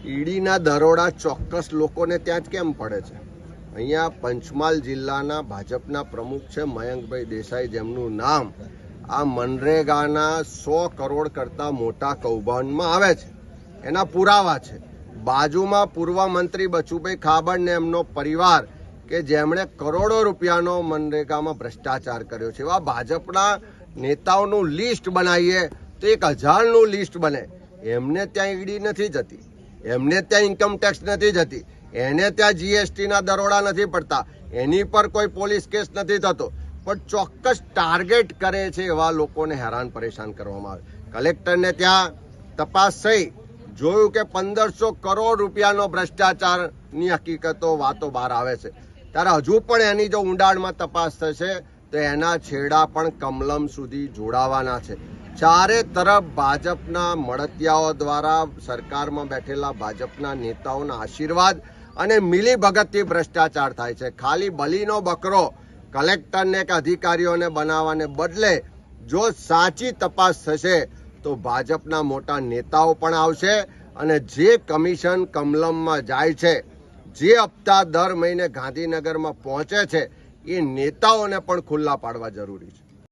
ઈડીના દરોડા ચોક્કસ લોકોને ત્યાં જ કેમ પડે છે? અહીંયા પંચમહાલ જિલ્લાના ભાજપના પ્રમુખ છે મયંકભાઈ દેસાઈ, જેમનું નામ આ મનરેગાના 100 કરોડ કરતાં મોટા કૌભાંડમાં આવે છે. એના પુરાવા છે. બાજુમાં પૂર્વ મંત્રી બચુભાઈ ખાબડ ને એમનો પરિવાર કે જેમણે કરોડો રૂપિયાનો મનરેગામાં ભ્રષ્ટાચાર કર્યો છે. એવા ભાજપના નેતાઓનું લિસ્ટ બનાવીએ તો 1000નું લિસ્ટ બને. એમને ત્યાં ઈડી નથી જતી, એમને ત્યાં ઇન્કમ ટેક્સ નથી જતી, એને ત્યાં જીએસટીના દરોડા નથી પડતા, એની પર કોઈ પોલીસ કેસ નથી થતો, પણ ચોક્કસ ટાર્ગેટ કરે છે એવા લોકોને હેરાન પરેશાન કરવામાં આવે. કલેક્ટરને ત્યાં તપાસ થઈ, જોયું કે 1500 કરોડ રૂપિયાનો ભ્રષ્ટાચારની હકીકતો વાતો બહાર આવે છે. ત્યારે હજુ પણ એની જો ઊંડાણમાં તપાસ થશે તો એના છેડા પણ કમલમ સુધી જોડાવાના છે. ચારે તરફ ભાજપના મળતિયાઓ દ્વારા સરકારમાં બેઠેલા ભાજપના નેતાઓના આશીર્વાદ અને મિલીભગતથી ભ્રષ્ટાચાર થાય છે. ખાલી બલીનો બકરો કલેક્ટરને કે અધિકારીઓને બનાવવાને બદલે જો સાચી તપાસ થશે તો ભાજપના મોટા નેતાઓ પણ આવશે અને જે કમિશન કમલમમાં જાય છે, જે હપ્તા દર મહિને ગાંધીનગરમાં પહોંચે છે, એ નેતાઓને પણ ખુલ્લા પાડવા જરૂરી છે.